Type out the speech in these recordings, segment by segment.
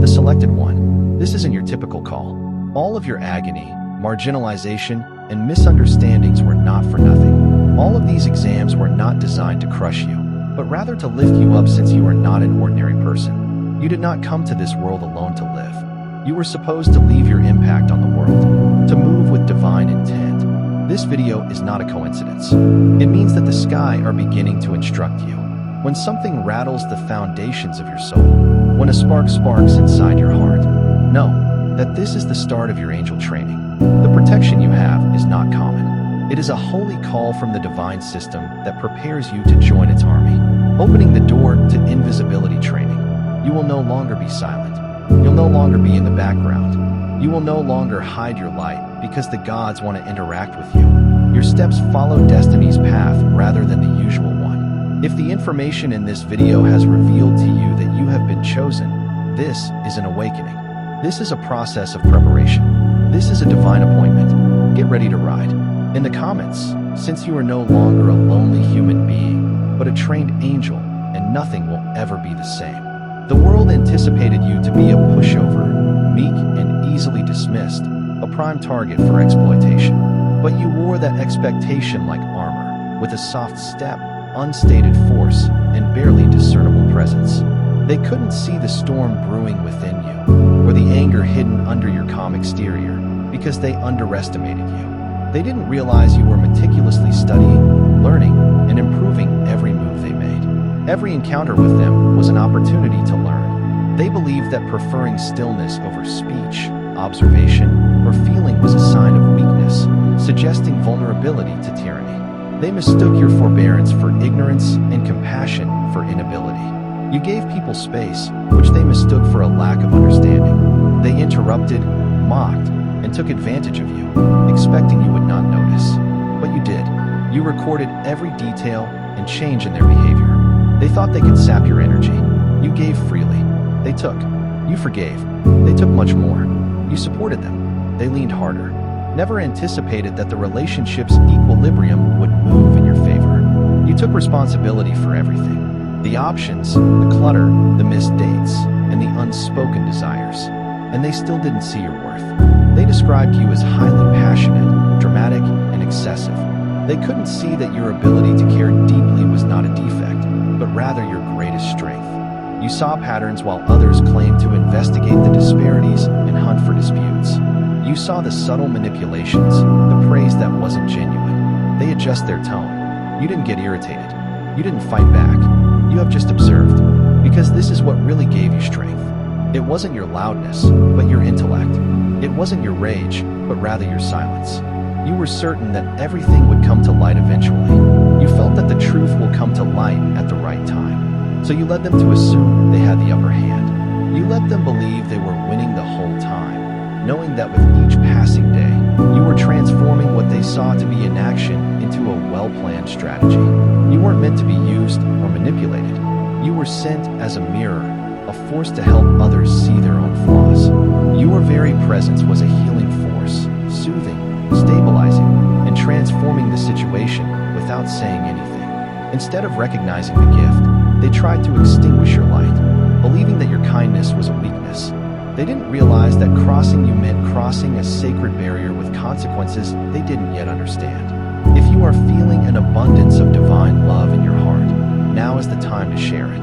the selected one. This isn't your typical call. All of your agony, marginalization, and misunderstandings were not for nothing. All of these exams were not designed to crush you, but rather to lift you up, since you are not an ordinary person. You did not come to this world alone to live. You were supposed to leave your impact on the world, to move with divine intent. This video is not a coincidence. It means that the sky are beginning to instruct you. When something rattles the foundations of your soul, when a spark sparks inside your heart, know that this is the start of your angel training. The protection you have is not common. It is a holy call from the divine system that prepares you to join its army, opening the door to invisibility training. You will no longer be silent. You'll no longer be in the background. You will no longer hide your light, because the gods want to interact with you. Your steps follow destiny's path rather than the usual one. If the information in this video has revealed to you that you have been chosen, this is an awakening. This is a process of preparation. This is a divine appointment. Get ready to ride. In the comments, since you are no longer a lonely human being, but a trained angel, and nothing will ever be the same. The world anticipated you to be a pushover, meek and easily dismissed, a prime target for exploitation. But you wore that expectation like armor, with a soft step, unstated force, and barely discernible presence. They couldn't see the storm brewing within you, or the anger hidden under your calm exterior, because they underestimated you. They didn't realize you were meticulously studying, learning, and improving every move they made. Every encounter with them was an opportunity to learn. They believed that preferring stillness over speech, observation, or feeling was a sign of weakness, suggesting vulnerability to tyranny. They mistook your forbearance for ignorance and compassion for inability. You gave people space, which they mistook for a lack of understanding. They interrupted, mocked, and took advantage of you, expecting you would not notice. But you did. You recorded every detail and change in their behavior. They thought they could sap your energy. You gave freely. They took. You forgave. They took much more. You supported them. They leaned harder. Never anticipated that the relationship's equilibrium would move in your favor. You took responsibility for everything. The options, the clutter, the missed dates, and the unspoken desires. And they still didn't see your worth. They described you as highly passionate, dramatic, and excessive. They couldn't see that your ability to care deeply was not a defect, but rather your greatest strength. You saw patterns while others claimed to investigate the disparities and hunt for disputes. You saw the subtle manipulations, the praise that wasn't genuine. They adjust their tone. You didn't get irritated. You didn't fight back. You have just observed, because this is what really gave you strength. It wasn't your loudness, but your intellect. It wasn't your rage, but rather your silence. You were certain that everything would come to light eventually. You felt that the truth will come to light at the right time. So you led them to assume they had the upper hand. You let them believe they were winning the whole time, knowing that with each passing day, you were transforming what they saw to be inaction into a well-planned strategy. You weren't meant to be used or manipulated. You were sent as a mirror, a force to help others see their own flaws. Your very presence was a healing force, soothing, stabilizing, and transforming the situation without saying anything. Instead of recognizing the gift, they tried to extinguish your light, believing that your kindness was a weakness. They didn't realize that crossing you meant crossing a sacred barrier with consequences they didn't yet understand. If you are feeling an abundance of divine love in your heart, now is the time to share it.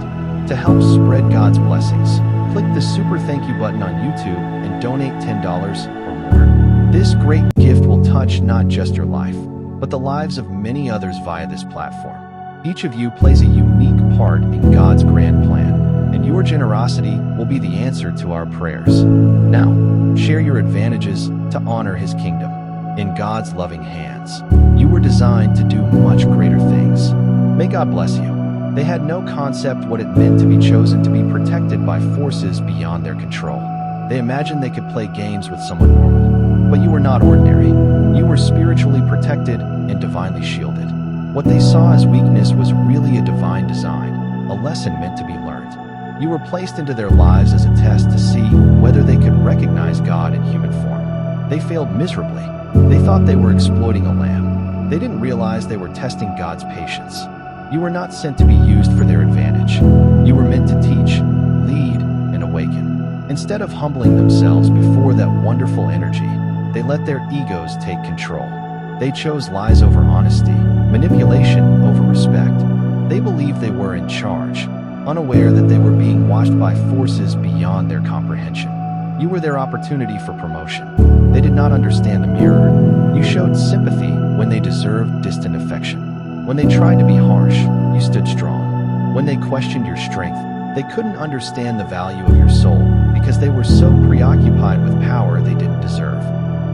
To help spread God's blessings, click the super thank you button on YouTube and donate $10 or more. This great gift will touch not just your life, but the lives of many others via this platform. Each of you plays a unique part in God's grand plan, and your generosity will be the answer to our prayers. Now, share your advantages to honor His kingdom. In God's loving hands, you were designed to do much greater things. May God bless you. They had no concept what it meant to be chosen to be protected by forces beyond their control. They imagined they could play games with someone normal. But you were not ordinary. You were spiritually protected and divinely shielded. What they saw as weakness was really a divine design, a lesson meant to be learned. You were placed into their lives as a test to see whether they could recognize God in human form. They failed miserably. They thought they were exploiting a lamb. They didn't realize they were testing God's patience. You were not sent to be used for their advantage. You were meant to teach, lead, and awaken. Instead of humbling themselves before that wonderful energy, they let their egos take control. They chose lies over honesty, manipulation over respect. They believed they were in charge, unaware that they were being watched by forces beyond their comprehension. You were their opportunity for promotion. They did not understand the mirror. You showed sympathy when they deserved distant affection. When they tried to be harsh, you stood strong. When they questioned your strength, they couldn't understand the value of your soul because they were so preoccupied with power they didn't deserve.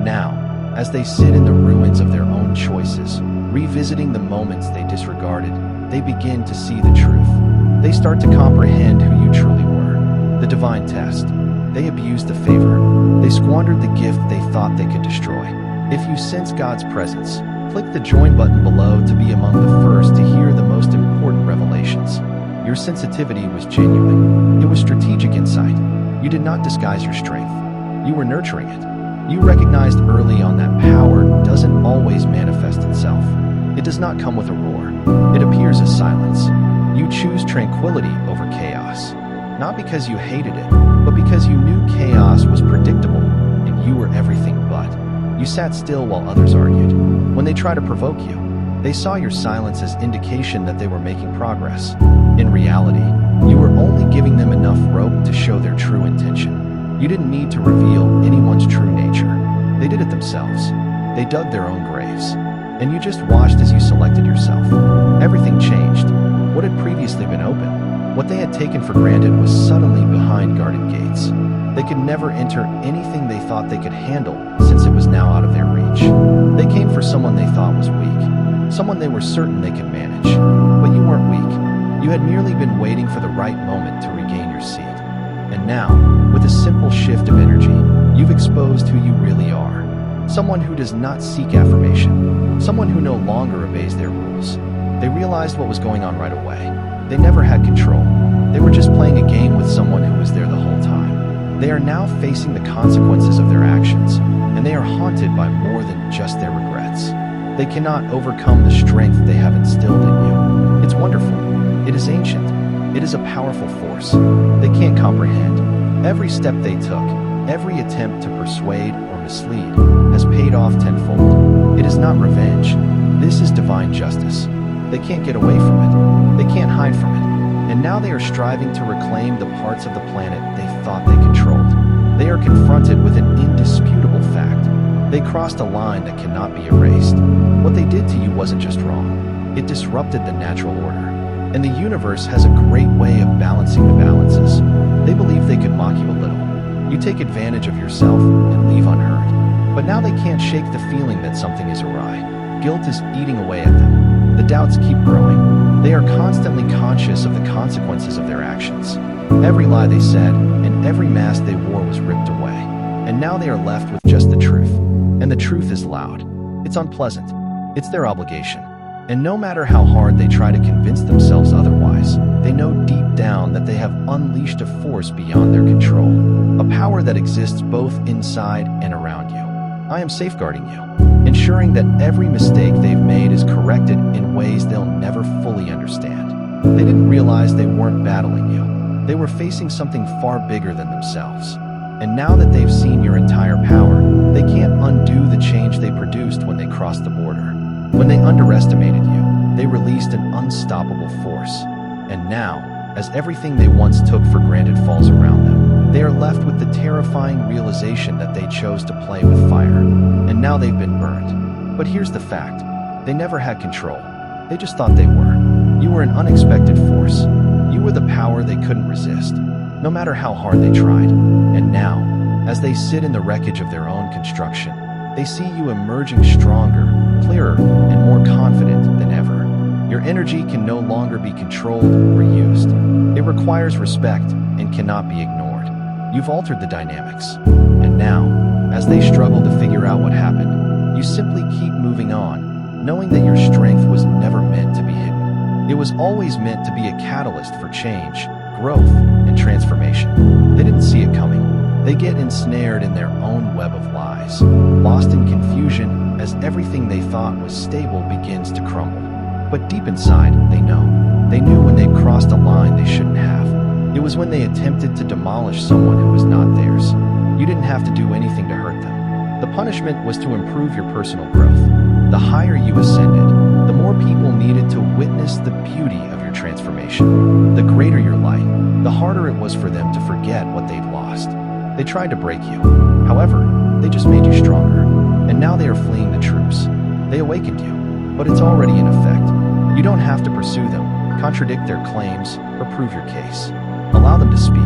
Now, as they sit in the ruins of their own choices, revisiting the moments they disregarded, they begin to see the truth. They start to comprehend who you truly were. The divine test. They abused the favor. They squandered the gift they thought they could destroy. If you sense God's presence, click the join button below to be among the first to hear the most important revelations. Your sensitivity was genuine. It was strategic insight. You did not disguise your strength. You were nurturing it. You recognized early on that power doesn't always manifest itself. It does not come with a roar. It appears as silence. You choose tranquility over chaos. Not because you hated it, but because you knew chaos was predictable and you were everything but. You sat still while others argued. When they tried to provoke you, they saw your silence as indication that they were making progress. In reality, you were only giving them enough rope to show their true intention. You didn't need to reveal anyone's true nature. They did it themselves. They dug their own graves. And you just watched as you selected yourself. Everything changed. What had previously been open, what they had taken for granted, was suddenly behind guarded gates. They could never enter anything they thought they could handle since it was now out of their reach. They came for someone they thought was weak, someone they were certain they could manage. But you weren't weak. You had merely been waiting for the right moment to regain your seat. And now, with a simple shift of energy, you've exposed who you really are. Someone who does not seek affirmation. Someone who no longer obeys their rules. They realized what was going on right away. They never had control. They were just playing a game with someone who was there the whole time. They are now facing the consequences of their actions, and they are haunted by more than just their regrets. They cannot overcome the strength they have instilled in you. It's wonderful. It is ancient. It is a powerful force. They can't comprehend. Every step they took, every attempt to persuade or mislead, has paid off tenfold. It is not revenge. This is divine justice. They can't get away from it. They can't hide from it. And now they are striving to reclaim the parts of the planet they thought they controlled. They are confronted with an indisputable fact. They crossed a line that cannot be erased. What they did to you wasn't just wrong. It disrupted the natural order. And the universe has a great way of balancing the balances. They believe they could mock you a little. You take advantage of yourself and leave unhurt. But now they can't shake the feeling that something is awry. Guilt is eating away at them. The doubts keep growing. They are constantly conscious of the consequences of their actions. Every lie they said and every mask they wore was ripped away. And now they are left with just the truth. And the truth is loud. It's unpleasant. It's their obligation. And no matter how hard they try to convince themselves otherwise, they know deep down that they have unleashed a force beyond their control. A power that exists both inside and around you. I am safeguarding you, ensuring that every mistake they've made is corrected in ways they'll never fully understand. They didn't realize they weren't battling you. They were facing something far bigger than themselves. And now that they've seen your entire power, they can't undo the change they produced when they crossed the border. When they underestimated you, they released an unstoppable force. And now, as everything they once took for granted falls around them, they are left with the terrifying realization that they chose to play with fire. And now they've been burned. But here's the fact. They never had control. They just thought they were. You were an unexpected force. You were the power they couldn't resist, no matter how hard they tried. And now, as they sit in the wreckage of their own construction, they see you emerging stronger, clearer, and more confident than ever. Your energy can no longer be controlled or used. It requires respect and cannot be ignored. You've altered the dynamics. And now, as they struggle to figure out what happened, you simply keep moving on, knowing that your strength was never meant to be hidden. It was always meant to be a catalyst for change, growth, and transformation. They didn't see it coming. They get ensnared in their own web of lies, lost in confusion as everything they thought was stable begins to crumble. But deep inside, they know. They knew when they crossed a line they shouldn't have. It was when they attempted to demolish someone who was not theirs. You didn't have to do anything to hurt them. The punishment was to improve your personal growth. The higher you ascended, the more people needed to witness the beauty of your transformation. The greater your light, the harder it was for them to forget what they'd lost. They tried to break you. However, they just made you stronger. And now they are fleeing the troops. They awakened you, but it's already in effect. You don't have to pursue them, contradict their claims, or prove your case. Allow them to speak.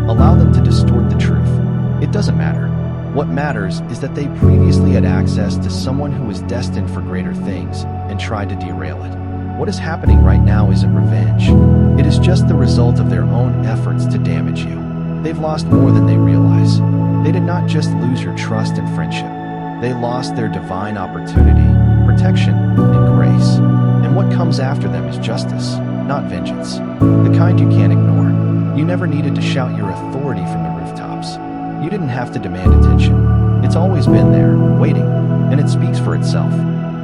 Allow them to distort the truth. It doesn't matter. What matters is that they previously had access to someone who was destined for greater things and tried to derail it. What is happening right now isn't revenge. It is just the result of their own efforts to damage you. They've lost more than they realize. They did not just lose your trust and friendship. They lost their divine opportunity, protection, and grace. And what comes after them is justice, not vengeance. The kind you can't ignore. You never needed to shout your authority from the rooftops. You didn't have to demand attention. It's always been there, waiting, and it speaks for itself.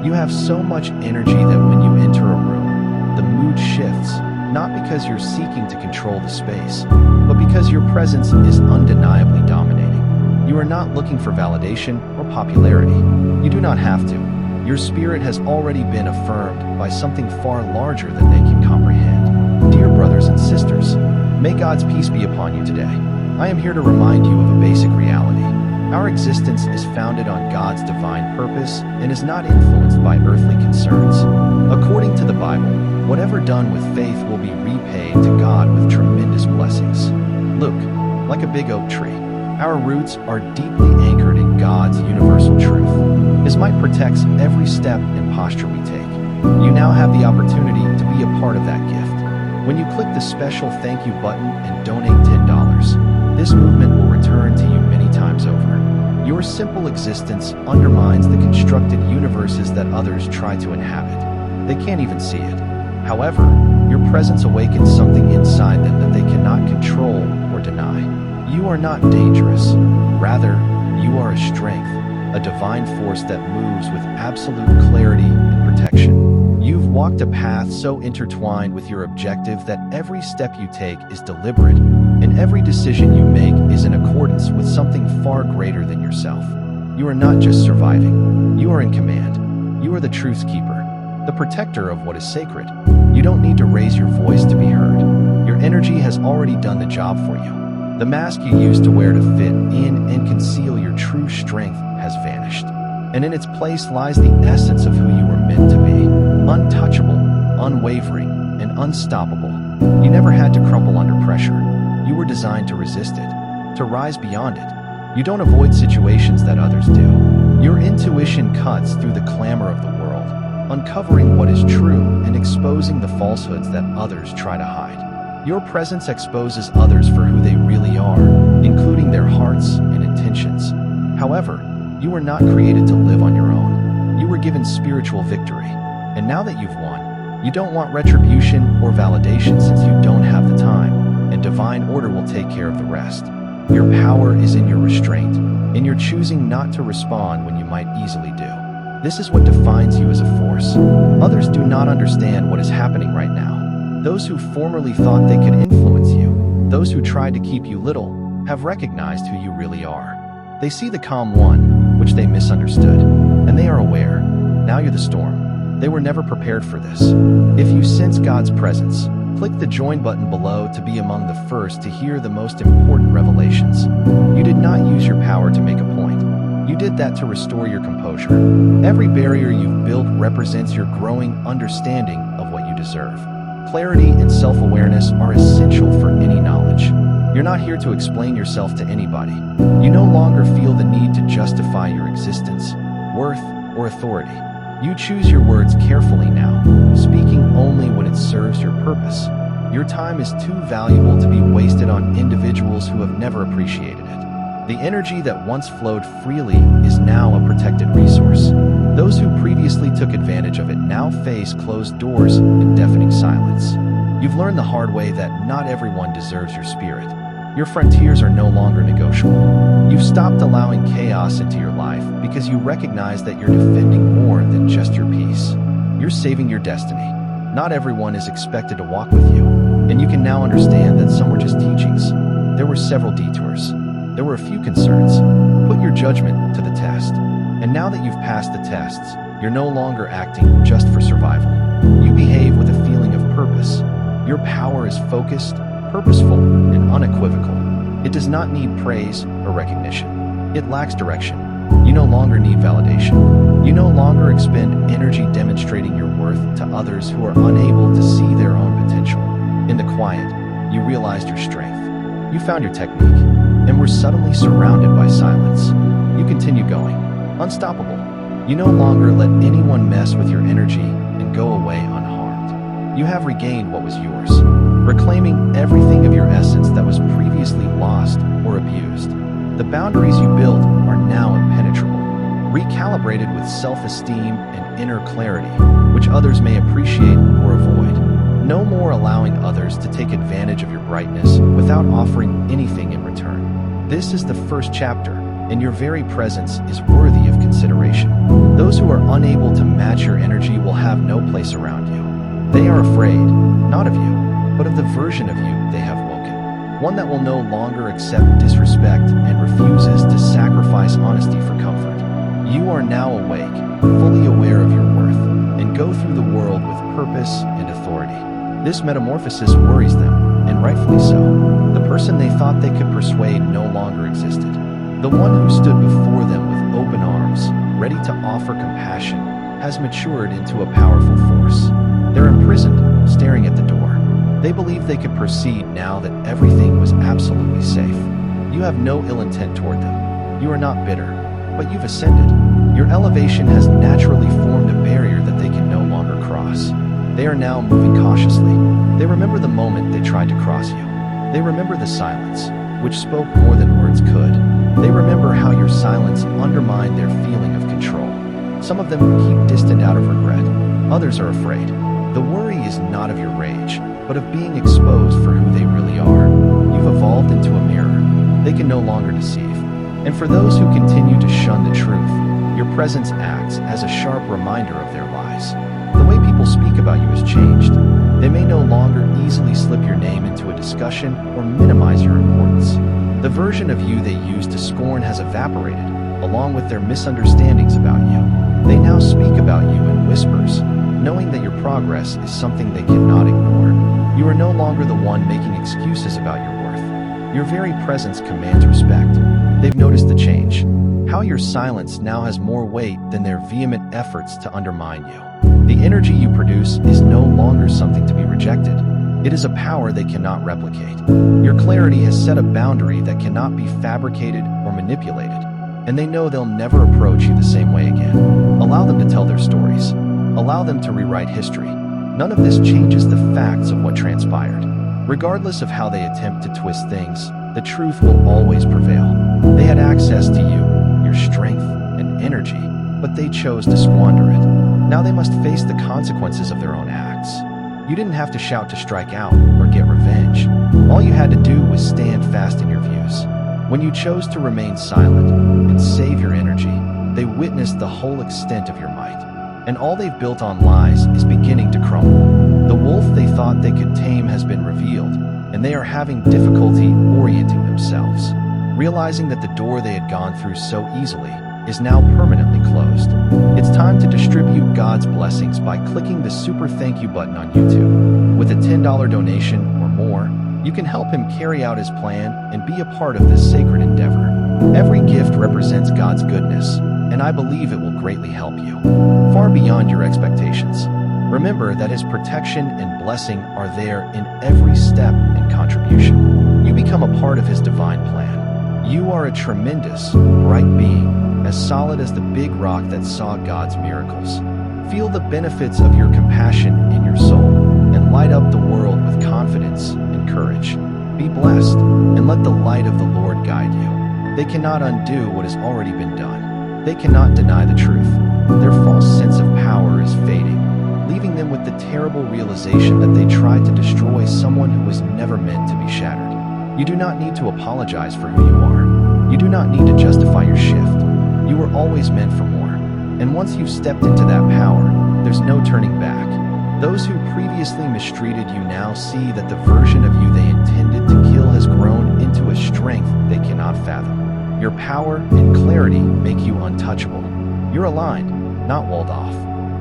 You have so much energy that when you enter a room, the mood shifts, not because you're seeking to control the space, but because your presence is undeniably dominating. You are not looking for validation or popularity. You do not have to. Your spirit has already been affirmed by something far larger than they can comprehend. Dear brothers and sisters, may God's peace be upon you today. I am here to remind you of a basic reality. Our existence is founded on God's divine purpose and is not influenced by earthly concerns. According to the Bible, whatever done with faith will be repaid to God with tremendous blessings. Look, like a big oak tree, our roots are deeply anchored in God's universal truth. His might protects every step and posture we take. You now have the opportunity to be a part of that gift. When you click the special thank you button and donate $10, this movement will return to you many times over. Your simple existence undermines the constructed universes that others try to inhabit. They can't even see it. However, your presence awakens something inside them that they cannot control or deny. You are not dangerous. Rather, you are a strength, a divine force that moves with absolute clarity and protection. You've walked a path so intertwined with your objective that every step you take is deliberate, and every decision you make is in accordance with something far greater than yourself. You are not just surviving. You are in command. You are the truth's keeper, the protector of what is sacred. You don't need to raise your voice to be heard. Your energy has already done the job for you. The mask you used to wear to fit in and conceal your true strength has vanished. And in its place lies the essence of who you were meant to be. Untouchable, unwavering, and unstoppable. You never had to crumble under pressure. You were designed to resist it, to rise beyond it. You don't avoid situations that others do. Your intuition cuts through the clamor of the world, uncovering what is true and exposing the falsehoods that others try to hide. Your presence exposes others for who they really are, including their hearts and intentions. However, you were not created to live on your own. You were given spiritual victory. And now that you've won, you don't want retribution or validation since you don't have the time, and divine order will take care of the rest. Your power is in your restraint, in your choosing not to respond when you might easily do. This is what defines you as a force. Others do not understand what is happening right now. Those who formerly thought they could influence you, those who tried to keep you little, have recognized who you really are. They see the calm one, which they misunderstood, and they are aware. Now you're the storm. They were never prepared for this. If you sense God's presence, click the join button below to be among the first to hear the most important revelations. You did not use your power to make a point. You did that to restore your composure. Every barrier you've built represents your growing understanding of what you deserve. Clarity and self-awareness are essential for any knowledge. You're not here to explain yourself to anybody. You no longer feel the need to justify your existence, worth, or authority. You choose your words carefully now, speaking only when it serves your purpose. Your time is too valuable to be wasted on individuals who have never appreciated it. The energy that once flowed freely is now a protected resource. Those who previously took advantage of it now face closed doors and deafening silence. You've learned the hard way that not everyone deserves your spirit. Your frontiers are no longer negotiable. You've stopped allowing chaos into your life because you recognize that you're defending more than just your peace. You're saving your destiny. Not everyone is expected to walk with you. And you can now understand that some were just teachings. There were several detours. There were a few concerns. Put your judgment to the test. And now that you've passed the tests, you're no longer acting just for survival. You behave with a feeling of purpose. Your power is focused, purposeful, and unequivocal. It does not need praise or recognition. It lacks direction. You no longer need validation. You no longer expend energy demonstrating your worth to others who are unable to see their own potential. In the quiet, you realized your strength. You found your technique, and were suddenly surrounded by silence. You continue going, unstoppable. You no longer let anyone mess with your energy and go away unharmed. You have regained what was yours, reclaiming everything of your essence that was previously lost or abused. The boundaries you built are now impenetrable, recalibrated with self-esteem and inner clarity, which others may appreciate or avoid. No more allowing others to take advantage of your brightness without offering anything in return. This is the first chapter, and your very presence is worthy of consideration. Those who are unable to match your energy will have no place around you. They are afraid, not of you, but of the version of you they have woken. One that will no longer accept disrespect and refuses to sacrifice honesty for comfort. You are now awake, fully aware of your worth, and go through the world with purpose and authority. This metamorphosis worries them, and rightfully so. The person they thought they could persuade no longer existed. The one who stood before them with open arms, ready to offer compassion, has matured into a powerful force. They're imprisoned, staring at the door. They believe they could proceed now that everything was absolutely safe. You have no ill intent toward them. You are not bitter, but you've ascended. Your elevation has naturally formed a barrier that they can no longer cross. They are now moving cautiously. They remember the moment they tried to cross you. They remember the silence, which spoke more than words could. They remember how your silence undermined their feeling of control. Some of them keep distant out of regret. Others are afraid. The worry is not of your rage, but of being exposed for who they really are. You've evolved into a mirror. They can no longer deceive. And for those who continue to shun the truth, your presence acts as a sharp reminder of their lies. The way people speak about you has changed. They may no longer easily slip your name into a discussion or minimize your importance. The version of you they used to scorn has evaporated, along with their misunderstandings about you. They now speak about you in whispers, knowing that your progress is something they cannot ignore. You are no longer the one making excuses about your worth. Your very presence commands respect. They've noticed the change. How your silence now has more weight than their vehement efforts to undermine you. The energy you produce is no longer something to be rejected. It is a power they cannot replicate. Your clarity has set a boundary that cannot be fabricated or manipulated, and they know they'll never approach you the same way again. Allow them to tell their stories. Allow them to rewrite history. None of this changes the facts of what transpired. Regardless of how they attempt to twist things, the truth will always prevail. They had access to you, your strength, and energy, but they chose to squander it. Now they must face the consequences of their own acts. You didn't have to shout to strike out or get revenge. All you had to do was stand fast in your views. When you chose to remain silent and save your energy, they witnessed the whole extent of your might. And all they've built on lies is beginning to crumble. The wolf they thought they could tame has been revealed, and they are having difficulty orienting themselves, realizing that the door they had gone through so easily is now permanently closed. It's time to distribute God's blessings by clicking the super thank you button on YouTube. With a $10 donation or more, you can help him carry out his plan and be a part of this sacred endeavor. Every gift represents God's goodness, and I believe it will greatly help you, far beyond your expectations. Remember that his protection and blessing are there in every step and contribution. You become a part of his divine plan. You are a tremendous, bright being, as solid as the big rock that saw God's miracles. Feel the benefits of your compassion in your soul, and light up the world with confidence and courage. Be blessed, and let the light of the Lord guide you. They cannot undo what has already been done. They cannot deny the truth. Their false sense of power is fading, leaving them with the terrible realization that they tried to destroy someone who was never meant to be shattered. You do not need to apologize for who you are. You do not need to justify your shift. You were always meant for more. And once you've stepped into that power, there's no turning back. Those who previously mistreated you now see that the version of you they intended to kill has grown into a strength they cannot fathom. Your power and clarity make you untouchable. You're aligned, not walled off.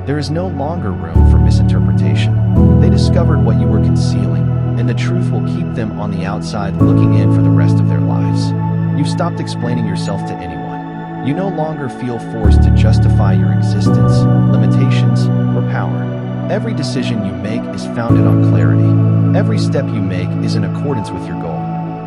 There is no longer room for misinterpretation. They discovered what you were concealing, and the truth will keep them on the outside looking in for the rest of their lives. You've stopped explaining yourself to anyone. You no longer feel forced to justify your existence, limitations, or power. Every decision you make is founded on clarity. Every step you make is in accordance with your goal.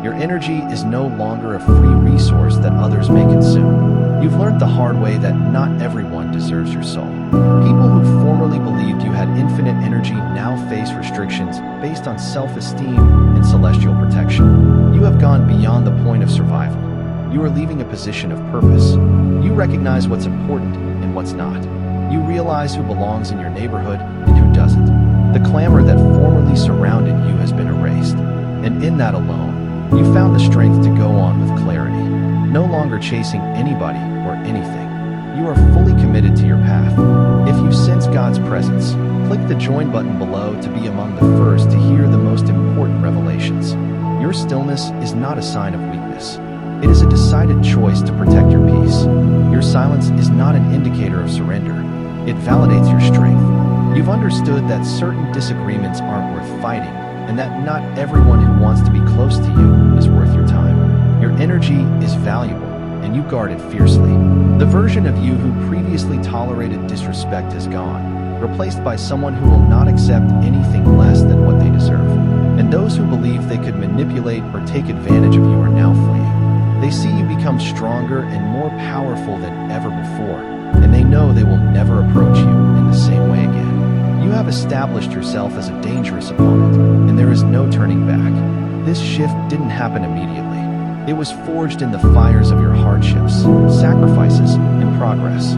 Your energy is no longer a free resource that others may consume. You've learned the hard way that not everyone deserves your soul. People who formerly believed you had infinite energy now face restrictions based on self-esteem and celestial protection. You have gone beyond the point of survival. You are leaving a position of purpose. You recognize what's important and what's not. You realize who belongs in your neighborhood and who doesn't. The clamor that formerly surrounded you has been erased. And in that alone, you found the strength to go on with clarity. No longer chasing anybody or anything. You are fully committed to your path. If you sense God's presence, click the join button below to be among the first to hear the most important revelations. Your stillness is not a sign of weakness. It is a decided choice to protect your peace. Your silence is not an indicator of surrender. It validates your strength. You've understood that certain disagreements aren't worth fighting, and that not everyone who wants to be close to you is worth your time. Your energy is valuable, and you guard it fiercely. The version of you who previously tolerated disrespect has gone, replaced by someone who will not accept anything less than what they deserve. And those who believe they could manipulate or take advantage of you are now fleeing. They see you become stronger and more powerful than ever before, and they know they will never approach you in the same way again. You have established yourself as a dangerous opponent, and there is no turning back. This shift didn't happen immediately. It was forged in the fires of your hardships, sacrifices, and progress.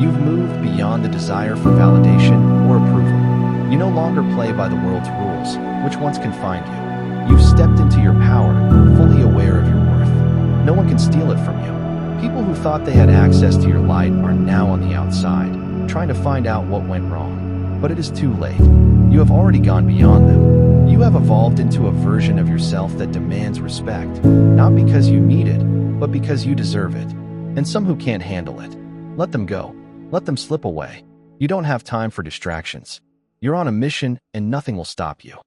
You've moved beyond the desire for validation or approval. You no longer play by the world's rules, which once confined you. You've stepped into your power, fully aware of your worth. No one can steal it from you. People who thought they had access to your light are now on the outside, trying to find out what went wrong. But it is too late. You have already gone beyond them. You have evolved into a version of yourself that demands respect, not because you need it, but because you deserve it. And some who can't handle it, let them go. Let them slip away. You don't have time for distractions. You're on a mission, and nothing will stop you.